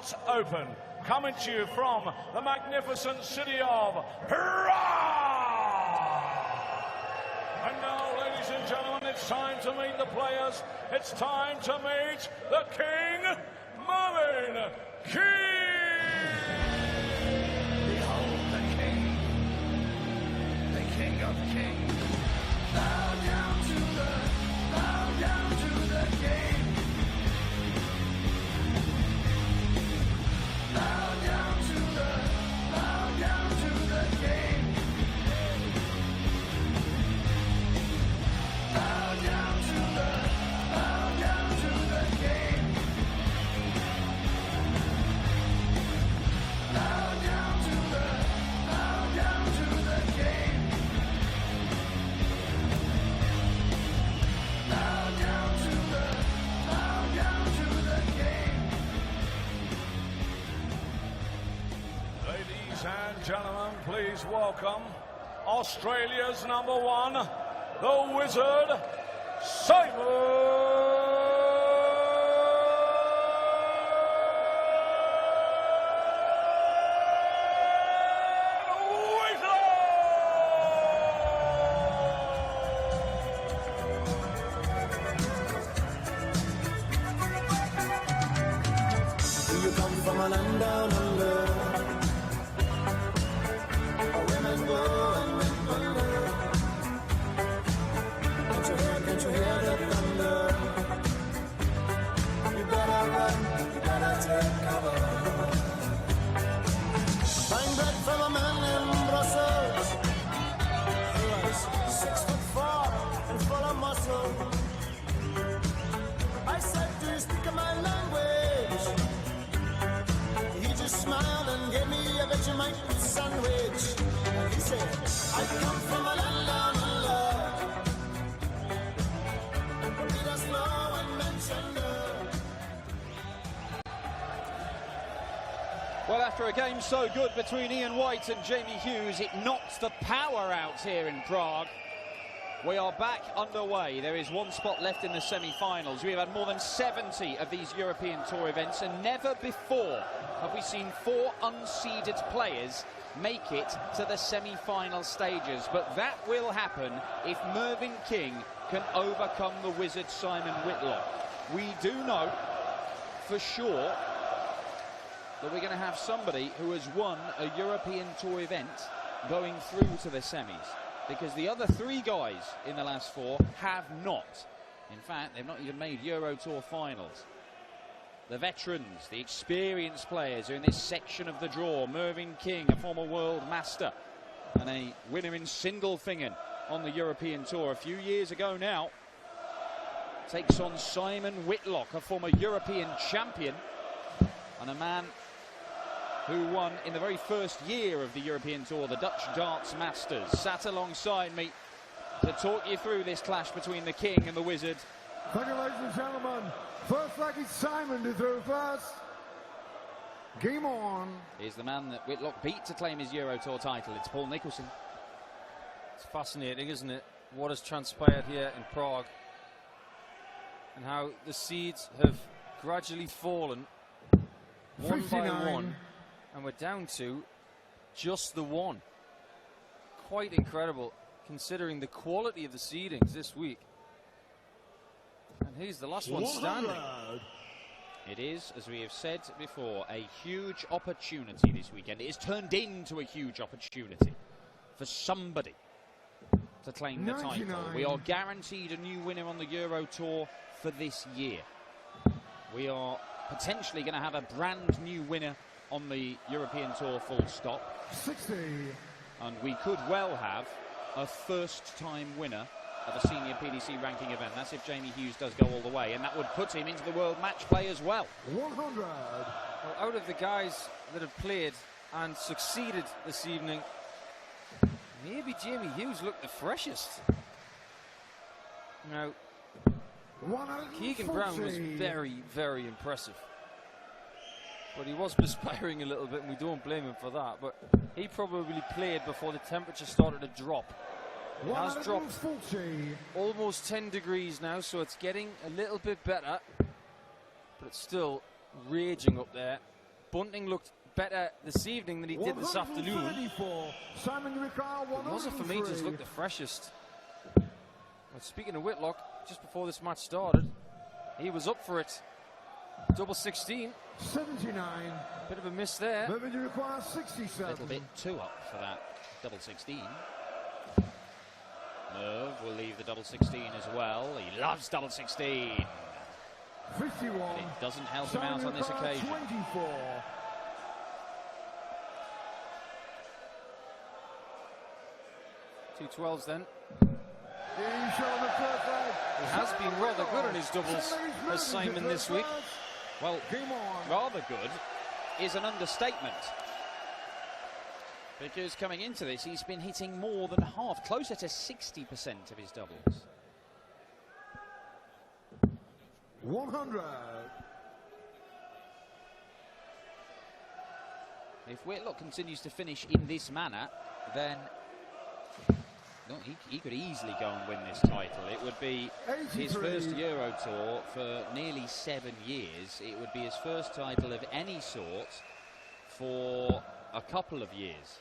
slots open. Coming to you from the magnificent city of Prague. And now, ladies and gentlemen, it's time to meet the players. It's time to meet the King, Merlin King. Behold the King of Kings. Bow down to the King. Bow down to the King. Bow down to the King. Bow down to the King. Bow down to the King. Ladies and gentlemen, please welcome Australia's #1, the Wizard, Simon You come from a land down under, women go and men wonder. Can't you hear the thunder? You better run, you better take cover. Buying bread from a man in Brussels. He was 6'4" and full of muscle. I said, do you speak my language? He just smiled and gave me a Vegemite sandwich. He said, I come from a land down under. Beat us low and mention Well, after a game so good between Ian White and Jamie Hughes, it knocks the power out here in Prague. We are back underway. There is one spot left in the semi-finals. We have had more than 70 of these European Tour events, and never before have we seen 4 unseeded players make it to the semi-final stages. But that will happen if Mervyn King can overcome the wizard Simon Whitlock. We do know for sure that we're going to have somebody who has won a European Tour event going through to the semis, because the other 3 guys in the last 4 have not. In fact, they've not even made Euro Tour finals. The veterans, the experienced players are in this section of the draw. Mervyn King, a former world master and a winner in Sindelfingen on the European Tour a few years ago now, takes on Simon Whitlock, a former European champion and a man who won in the very first year of the European Tour, the Dutch Darts Masters. Sat alongside me to talk you through this clash between the King and the Wizard. Thank you, ladies and gentlemen. First leg is Simon to throw first. Game on. Here's the man that Whitlock beat to claim his Euro Tour title. It's Paul Nicholson. It's fascinating, isn't it, what has transpired here in Prague and how the seeds have gradually fallen one by 59. one, and we're down to just the 1. Quite incredible considering the quality of the seedings this week. And he's the last one standing. It is, as we have said before, a huge opportunity this weekend. It has turned into a huge opportunity for somebody to claim the title. 99. We are guaranteed a new winner on the Euro Tour for this year. We are potentially going to have a brand new winner on the European Tour, full stop. 60. And we could well have a first-time winner of a senior PDC ranking event. That's if Jamie Hughes does go all the way, and that would put him into the world match play as well. 100. Well, out of the guys that have played and succeeded this evening, maybe Jamie Hughes looked the freshest. Now, Keegan Brown was very, very impressive. But he was perspiring a little bit, and we don't blame him for that. But he probably played before the temperature started to drop. It has dropped almost 10 degrees now, so it's getting a little bit better. But it's still raging up there. Bunting looked better this evening than he did this afternoon. 134. Simon Ricard, Rosa for me just 103. looked the freshest. Well, speaking of Whitlock, just before this match started, he was up for it. Double 16. 79. Bit of a miss there. Moving to require 67. A little bit too up for that double 16. Merv will leave the double 16 as well. He loves double 16. 51. But it doesn't help him out on this occasion. 24. Two 12s then. He has been rather good on his doubles as Simon this week. Well, Game on. rather good is an understatement. Because coming into this, he's been hitting more than half, closer to 60% of his doubles. 100. If Whitlock continues to finish in this manner, then no, he could easily go and win this title. It would be his 83. first Euro Tour for nearly 7 years. It would be his first title of any sort for a couple of years.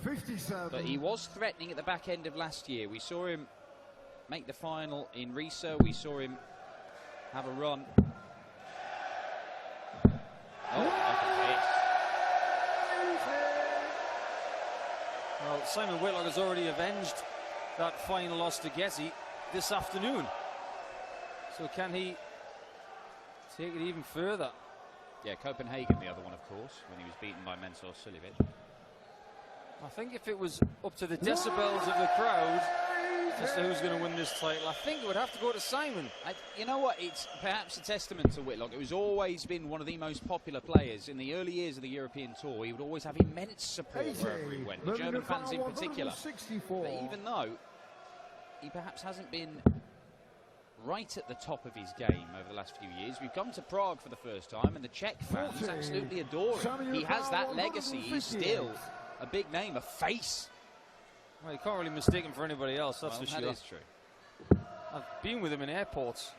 57. But he was threatening at the back end of last year. We saw him make the final in Riesa. We saw him have a run. Oh, look at this. Well, Simon Whitlock has already avenged that final loss to Gessie this afternoon. So can he take it even further? Yeah, Copenhagen, the other one, of course, when he was beaten by Mensur Suljovic. I think if it was up to the decibels of the crowd as to who's going to win this title, I think it would have to go to Simon. You know what? It's perhaps a testament to Whitlock. It was always been one of the most popular players in the early years of the European Tour. He would always have immense support 80. wherever he went, the Moving German to fans in final particular. 164. But even though he perhaps hasn't been right at the top of his game over the last few years, we've come to Prague for the first time, and the Czech fans 40. absolutely adore him. He has that legacy. He's still a big name, a face. Well, you can't really mistake him for anybody else, that's Well, for sure. that is true. I've been with him in airports.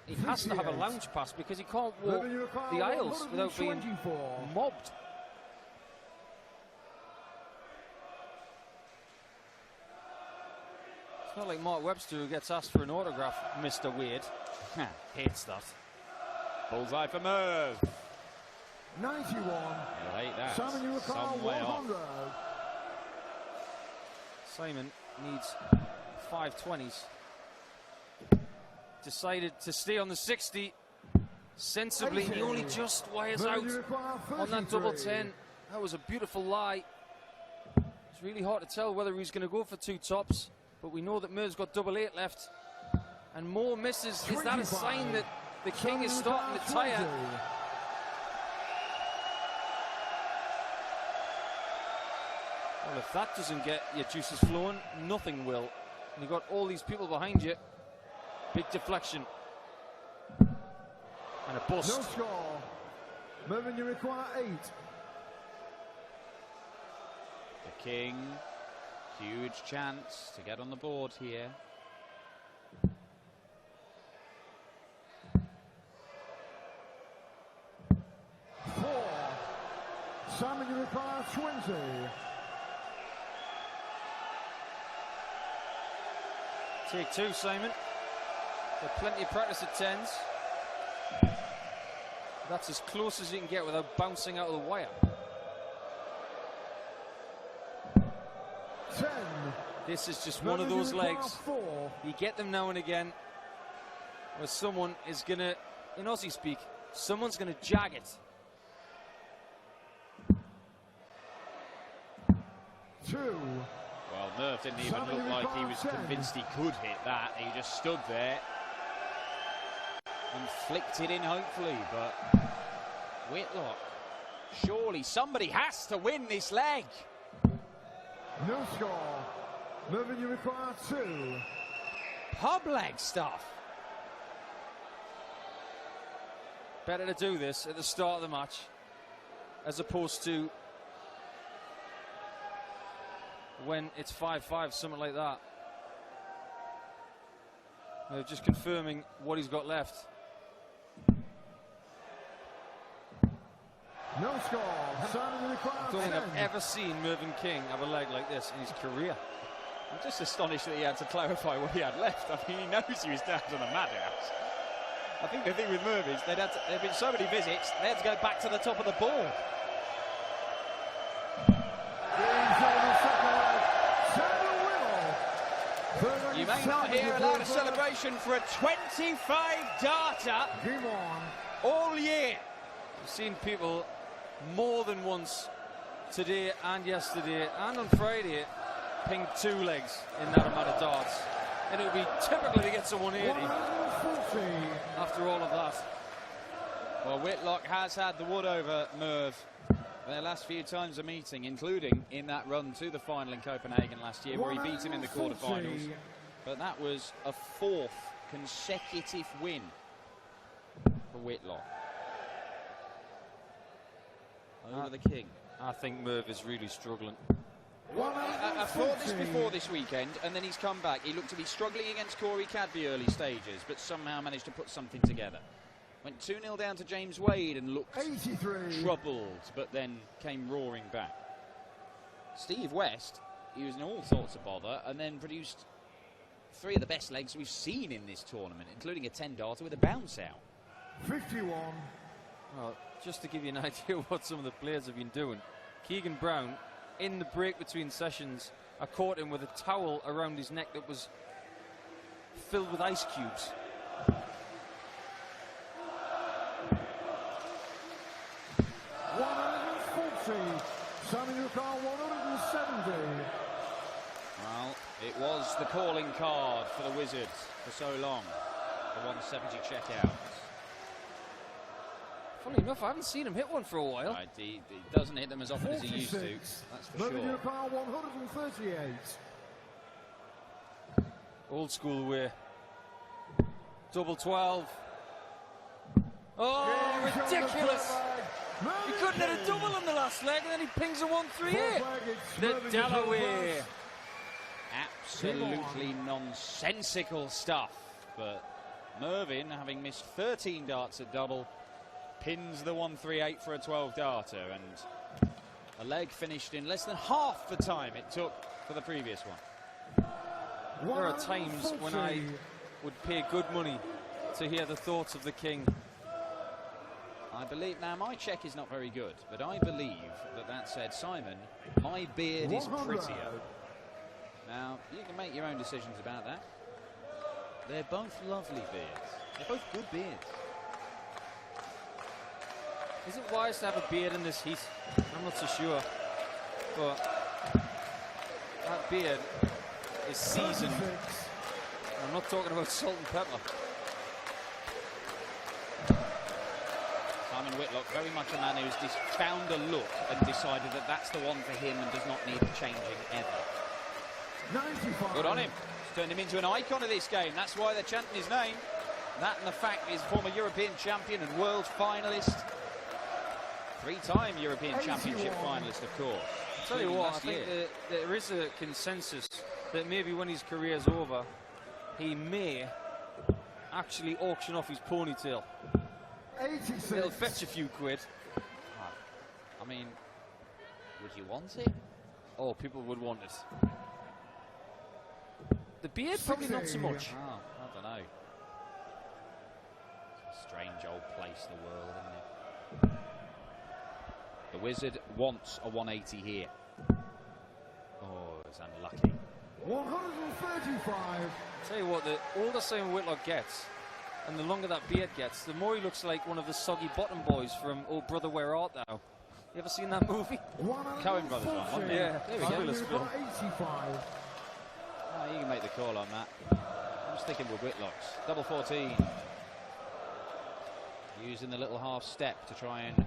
He has to have a 58. lounge pass because he can't walk Moving to require the aisles without being 124. mobbed. It's not like Mark Webster who gets asked for an autograph, Mr. Wade. Hates that. Bullseye for Merv. 91. He'll hate that. Simon, you recall Some way off. 100. Simon needs 520s. Decided to stay on the 60 sensibly. He only just wires out Moving to require on that double 33. 10. That was a beautiful lie. It's really hard to tell whether he's going to go for two tops, but we know that Merv's got double 8 left. And more misses. Is that a 25. sign that the king is Simon starting to requires tire? 20. Well, if that doesn't get your juices flowing, nothing will. And you've got all these people behind you. Big deflection. And a bust. No score. Moving, you require 8. The king, huge chance to get on the board here. Simon, you require 20. Take two, Simon. Got plenty of practice at 10s. That's as close as you can get without bouncing out of the wire. 10. This is just one of those Moving, you require legs. 4. You get them now and again where someone is going to, in Aussie speak, someone's going to jag it. 2. Well, Merv didn't even look like he was convinced he could hit that. He just stood there and flicked it in, hopefully. But Whitlock, surely somebody has to win this leg. No score. Moving, you require 2. Pub leg stuff. Better to do this at the start of the match as opposed to when it's 5-5, something like that. Just confirming what he's got left. No score. Simon in the crowd. I don't think 10. I've ever seen Mervyn King have a leg like this in his career. I'm just astonished that he had to clarify what he had left. I mean, he knows he was down to the madhouse. I think the thing with Merv is there'd been so many visits, they had to go back to the top of the ball. You may not hear a loud celebration for a 25-darter Game on. all year. I've seen people more than once today and yesterday and on Friday ping 2 legs in that amount of darts. And it would be typical to get to 180 after all of that. Well, Whitlock has had the wood over Merv their last few times of meeting, including in that run to the final in Copenhagen last year, where he beat him in the quarterfinals. But that was a 4th consecutive win for Whitlock over the King. I think Merv is really struggling. I thought this before this weekend, and then he's come back. He looked to be struggling against Corey Cadby early stages, but somehow managed to put something together. Went 2-0 down to James Wade and looked 83. troubled, but then came roaring back. Steve West, he was in all sorts of bother, and then produced 3 of the best legs we've seen in this tournament, including a 10-darter with a bounce out. 51. Well, just to give you an idea of what some of the players have been doing, Keegan Brown, in the break between sessions, I caught him with a towel around his neck that was filled with ice cubes. Simon Newcall 170. Well, it was the calling card for the Wizards for so long. The 170 checkout. Funny enough, I haven't seen him hit one for a while. Right, he doesn't hit them as often as he used to, that's for Simon sure. Newcall 138. Old school way. Double 12. Oh, ridiculous! He couldn't hit a double on the last leg, and then he pings a 138. The Delaware. Absolutely nonsensical stuff. But Mervyn, having missed 13 darts at double, pins the 138 for a 12-darter, and a leg finished in less than half the time it took for the previous one. There are times when I would pay good money to hear the thoughts of the King. I believe, now my check is not very good, but I believe that said, Simon, my beard is prettier. Now, you can make your own decisions about that. They're both lovely beards. They're both good beards. Is it wise to have a beard in this heat? I'm not so sure. But that beard is seasoned. I'm not talking about salt and pepper. Simon Whitlock, very much a man who's found a look and decided that that's the one for him and does not need changing ever. 95. Good on him. It's turned him into an icon of this game. That's why they're chanting his name. That and the fact he's former European champion and world finalist. 3-time European Championship finalist, of course. I'll tell you what, I think there is a consensus that maybe when his career's over, he may actually auction off his ponytail. 86. It'll fetch a few quid. I mean, would you want it? Oh, people would want it. The beard, probably not so much. Oh, I don't know. It's a strange old place, the world, isn't it? The Wizard wants a 180 here. Oh, it's unlucky. 135. Tell you what, the older Simon Whitlock gets, and the longer that beard gets, the more he looks like one of the soggy bottom boys from Oh Brother Where Art Thou. You ever seen that movie? Coen Brothers one, wasn't it? Yeah, there we go. Simon Newcall 85. Oh, you can make the call on that. I'm sticking with Whitlock's. Double 14. Using the little half step to try and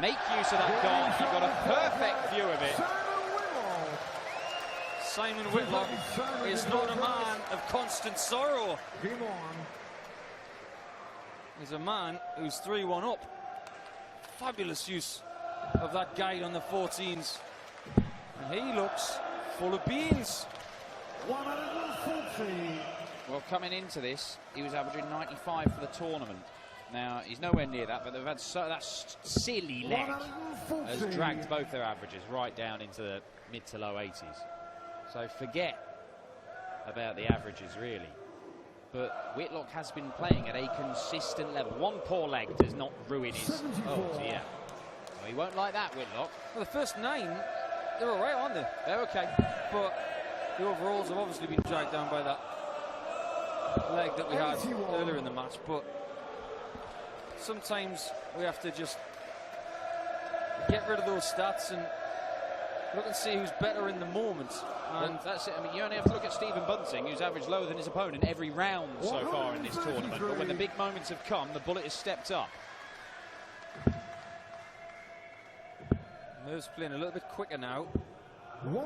make use of that goal. You've got a perfect view of it. Simon Whitlock is not a man of constant sorrow. Game on. He's a man who's 3-1 up. Fabulous use of that guide on the 14s. And he looks full of beans. 140. Well, coming into this, he was averaging 95 for the tournament. Now, he's nowhere near that, but they've had that silly leg has dragged both their averages right down into the mid to low 80s. So forget about the averages, really. But Whitlock has been playing at a consistent level. One poor leg does not ruin his... Oh, dear. Well, he won't like that, Whitlock. Well, the first 9, they're all right, aren't they? They're okay. But the overalls have obviously been dragged down by that leg that we had earlier in the match. But sometimes we have to just get rid of those stats and look and see who's better in the moment. And that's it. I mean, you only have to look at Stephen Bunting, who's averaged lower than his opponent every round so far in this tournament. But when the big moments have come, the bullet has stepped up. Merv's playing a little bit quicker now.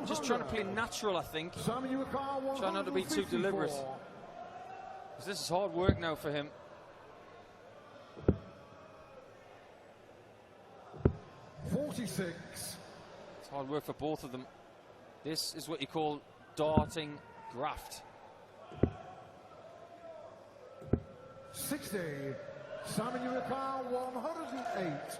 Just trying to play natural, I think. Trying not to be too deliberate. Because this is hard work now for him. 46. It's hard work for both of them. This is what you call darting graft. 60. Simon Uruka, 108.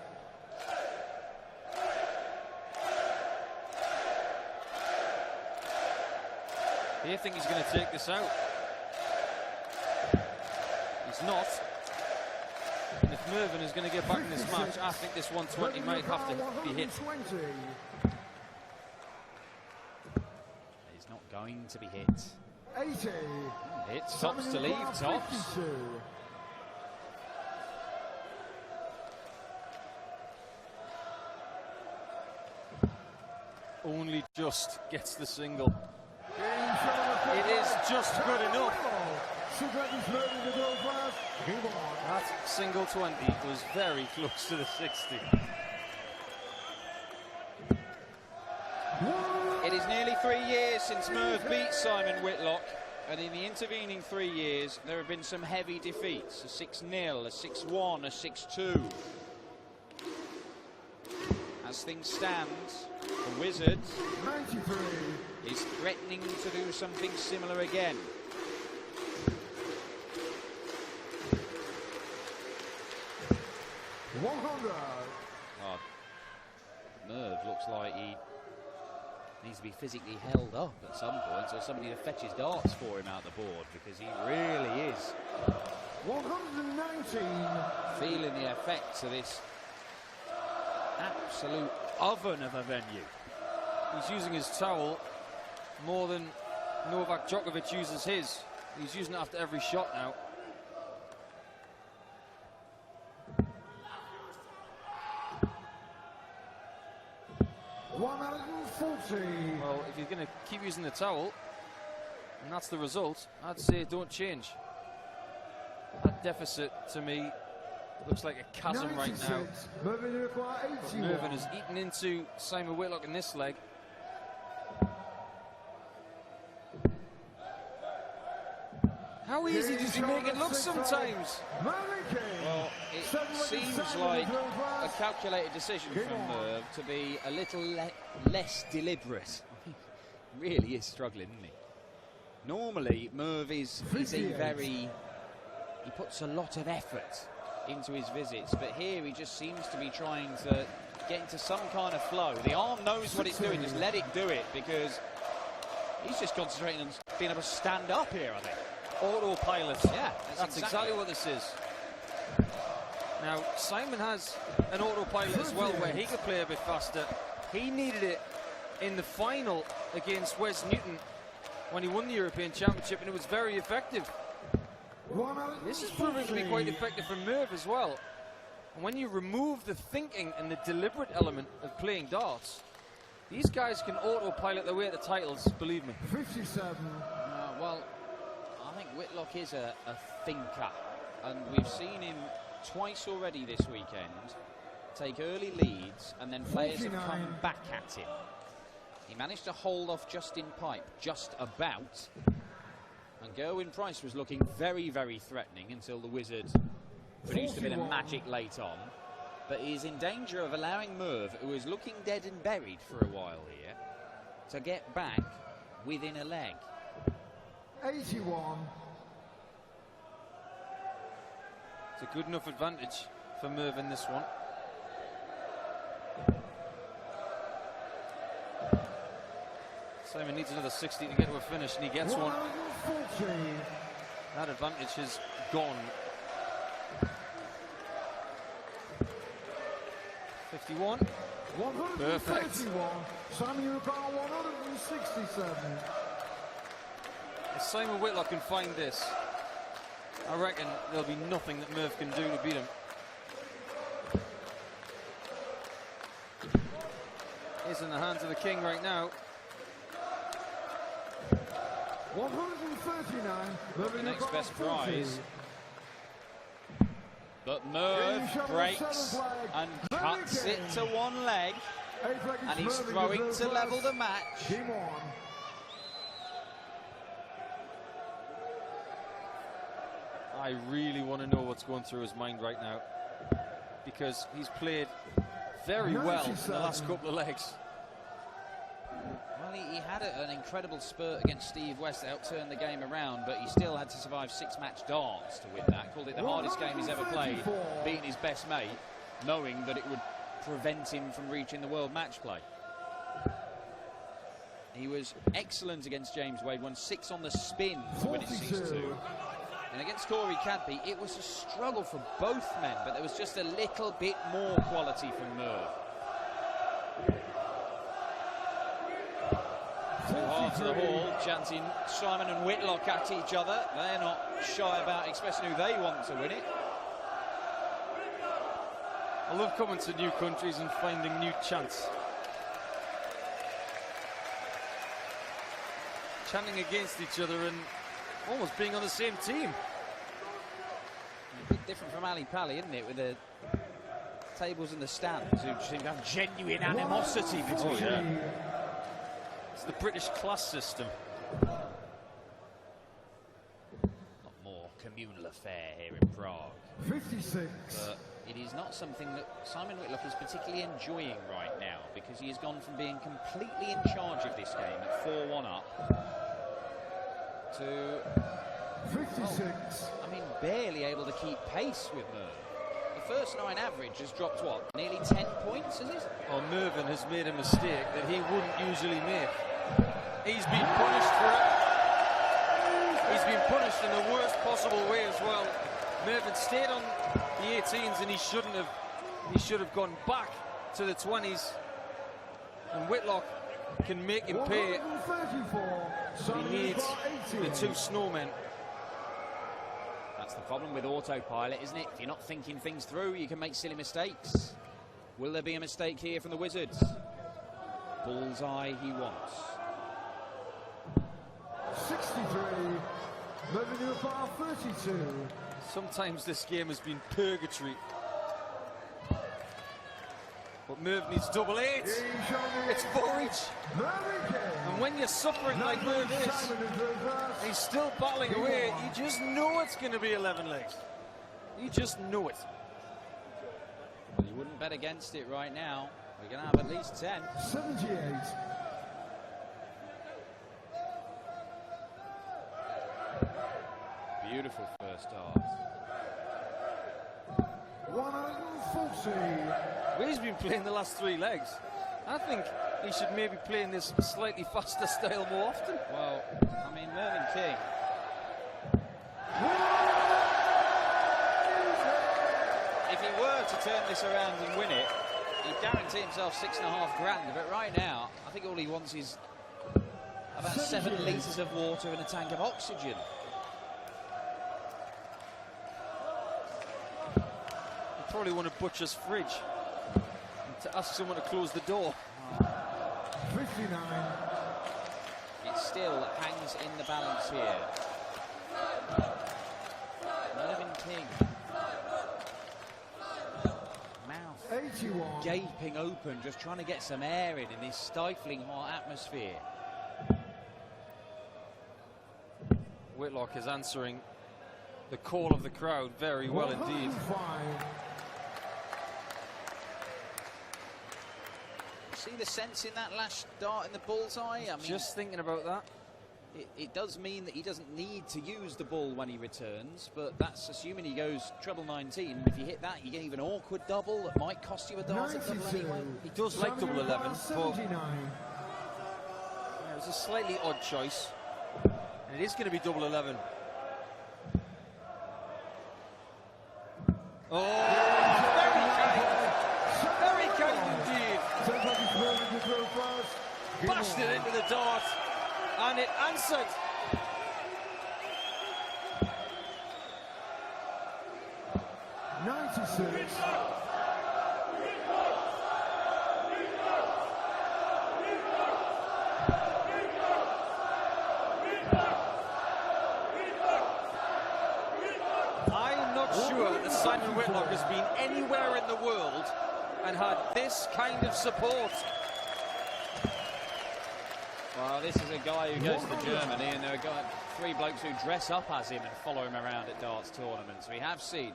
Do you think he's going to take this out? He's not. And if Mervyn is going to get back in this match, I think this 120 might have to be hit. He's not going to be hit. 80. It's tops to leave, tops. Only just gets the single. It is just good enough. That single 20 was very close to the 60. It is nearly 3 years since Merv beat Simon Whitlock, and in the intervening 3 years there have been some heavy defeats. A 6-0, a 6-1, a 6-2. As things stand, the Wizard is threatening to do something similar again. Oh, Merv looks like he needs to be physically held up at some point, or somebody to fetch his darts for him out the board, because he really is 119. feeling the effects of this absolute oven of a venue. He's using his towel more than Novak Djokovic uses his. He's using it after every shot now. Well, if you're going to keep using the towel, and that's the result, I'd say don't change. That deficit, to me, looks like a chasm right now. Mervyn has eaten into Simon Whitlock in this leg. How easy does he make it look sometimes? Well, it seems like a calculated decision from Merv to be a little less deliberate. He really is struggling, isn't he? Normally, Merv is he puts a lot of effort into his visits, but here he just seems to be trying to get into some kind of flow. The arm knows what it's doing, just let it do it, because he's just concentrating on being able to stand up here, I think. Autopilot. Yeah, that's exactly what this is. Now, Simon has an autopilot as well, where he could play a bit faster. He needed it in the final against Wes Newton when he won the European Championship, and it was very effective. This is proving to be quite effective for Merv as well. And when you remove the thinking and the deliberate element of playing darts, these guys can autopilot their way to the titles, believe me. 57. Well, I think Whitlock is a thinker, and we've seen him twice already this weekend take early leads, and then players have come back at him. He managed to hold off Justin Pipe just about, and Gerwyn Price was looking very, very threatening until the Wizard produced a bit of magic late on. But he's in danger of allowing Merv, who is looking dead and buried for a while here, to get back within a leg. 81. It's a good enough advantage for Merv in this one. Simon needs another 60 to get to a finish, and he gets one. That advantage is gone. 51. Perfect. Simon Whitlock 167. If Simon Whitlock can find this, I reckon there'll be nothing that Merv can do to beat him. He's in the hands of the king right now. 139. The next best prize. But Merv breaks and cuts it to one leg. And he's throwing to level the match. Game on. I really want to know what's going through his mind right now, because he's played very well in the last couple of legs. Well, he had an incredible spurt against Steve West to help turn the game around, but he still had to survive 6 match darts to win that. Called it the hardest game he's ever played, beating his best mate, knowing that it would prevent him from reaching the world match play. He was excellent against James Wade, won 6 on the spin to win it 6-2. And against Corey Cadby, it was a struggle for both men, but there was just a little bit more quality from Merv. Two halves of the hall, chanting Simon and Whitlock at each other. They're not shy about expressing who they want to win it. I love coming to new countries and finding new chants. Chanting against each other and almost being on the same team. A bit different from Ali Pali, isn't it, with the tables and the stands, who seem to have genuine animosity between them. It's the British class system. Not more communal affair here in Prague. 56. But it is not something that Simon Whitlock is particularly enjoying right now, because he has gone from being completely in charge of this game at 4-1 up to 56. I mean, barely able to keep pace with Merv. The first 9 average has dropped, what, nearly 10 points, is it? Well, Mervyn has made a mistake that he wouldn't usually make. He's been punished for it. He's been punished in the worst possible way as well. Mervyn stayed on the 18s, and he shouldn't have. He should have gone back to the 20s. And Whitlock can make him pay. He needs the 2 snowmen. That's the problem with autopilot, isn't it? If you're not thinking things through, you can make silly mistakes. Will there be a mistake here from the Wizards? Bullseye he wants. 63. Revenue bar 32. Sometimes this game has been purgatory. But Merv needs double 8. It's 4 each. And when you're suffering like Merv is, he's still battling away. You just know it's going to be 11 legs. You just know it. Well, you wouldn't bet against it right now. We're going to have at least 10. 78. Beautiful first start. 140. Well, he's been playing the last 3 legs. I think he should maybe play in this slightly faster style more often. Well, I mean, Mervyn King. If he were to turn this around and win it, he'd guarantee himself $6.5 grand. But right now, I think all he wants is about 7 litres of water and a tank of oxygen. You probably want to butcher's fridge and to ask someone to close the door. 59. It still hangs in the balance here. Mervyn King. Mouth 81. gaping open, just trying to get some air in this stifling hot atmosphere. Whitlock is answering the call of the crowd very well indeed. 105. See the sense in that last dart in the bullseye? I mean, Just thinking about that. it does mean that he doesn't need to use the ball when he returns, but that's assuming he goes treble 19. If you hit that, you get even an awkward double that might cost you a dart at double anyway. He does like double 11, but 79. it was a slightly odd choice. And it is going to be double 11. Oh, very kind indeed. Bashed it into the dart, and it answered. I'm not sure that Simon Whitlock has been anywhere in the world and had this kind of support. Well, this is a guy who goes to Germany, and there are three blokes who dress up as him and follow him around at darts tournaments. We have seen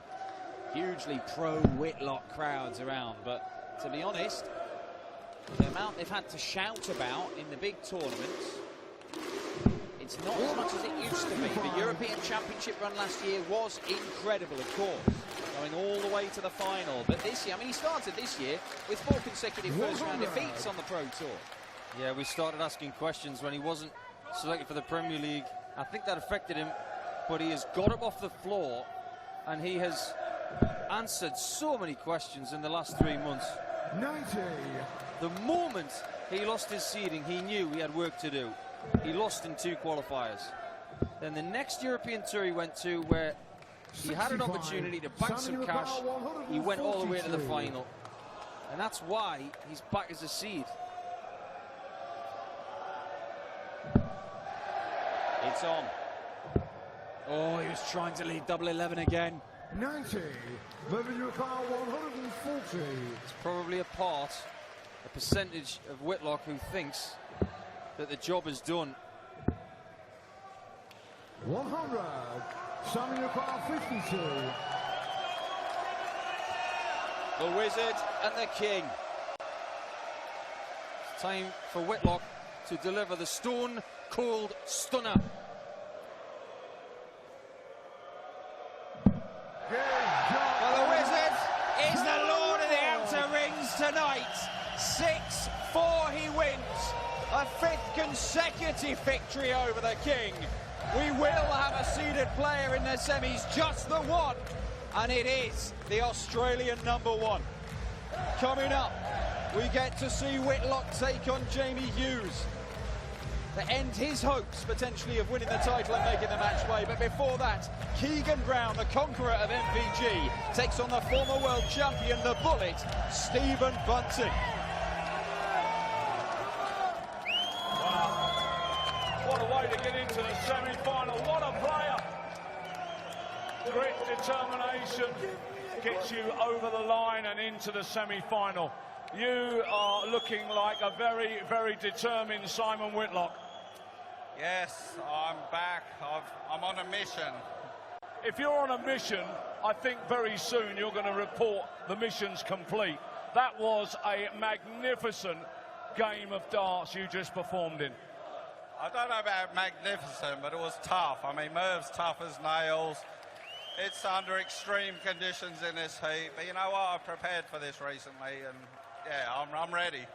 hugely pro-Whitlock crowds around, but to be honest, the amount they've had to shout about in the big tournaments, it's not as much as it used to be. The European Championship run last year was incredible, of course, going all the way to the final. But this year, I mean, he started this year with 4 consecutive first-round defeats on the Pro Tour. Yeah, we started asking questions when he wasn't selected for the Premier League. I think that affected him, but he has got up off the floor and he has answered so many questions in the last 3 months. 90. The moment he lost his seeding, he knew he had work to do. He lost in 2 qualifiers. Then the next European tour he went to, where he had an opportunity to bank some cash, he went all the way to the final. And that's why he's back as a seed. It's on. Oh, he was trying to lead double 11 again. 90. Moving to a car 140. It's probably a percentage of Whitlock who thinks that the job is done. 100. Summing your car 52. The Wizard and the King. It's time for Whitlock to deliver the stone-cold stunner. Well, the Wizard is the Lord of the Outer Rings tonight. 6-4 he wins. A 5th consecutive victory over the King. We will have a seeded player in the semis, just the one, and it is the Australian #1. Coming up, we get to see Whitlock take on Jamie Hughes to end his hopes potentially of winning the title and making the match play. But before that, Keegan Brown, the conqueror of MVG, takes on the former world champion, the Bullet, Stephen Bunting. What a way to get into the semi-final. What a player. Grit, determination gets you over the line and into the semi-final. You are looking like a very, very determined Simon Whitlock. Yes, I'm back. I'm on a mission. If you're on a mission, I think very soon you're going to report the mission's complete. That was a magnificent game of darts you just performed in. I don't know about magnificent, but it was tough. I mean, Merv's tough as nails. It's under extreme conditions in this heat. But you know what? I've prepared for this recently, and yeah, I'm ready.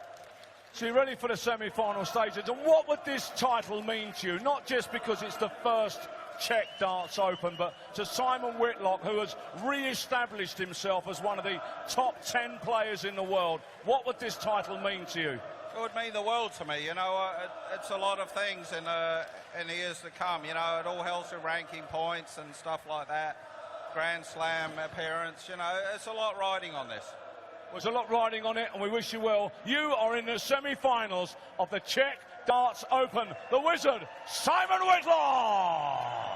So you're ready for the semi-final stages. And what would this title mean to you? Not just because it's the first Czech Darts Open, but to Simon Whitlock, who has re-established himself as one of the top 10 players in the world. What would this title mean to you? It would mean the world to me. You know, it's a lot of things in the years to come. You know, it all helps with ranking points and stuff like that. Grand Slam appearance, you know, it's a lot riding on this. There's a lot riding on it, and we wish you well. You are in the semi-finals of the Czech Darts Open. The Wizard, Simon Whitlock!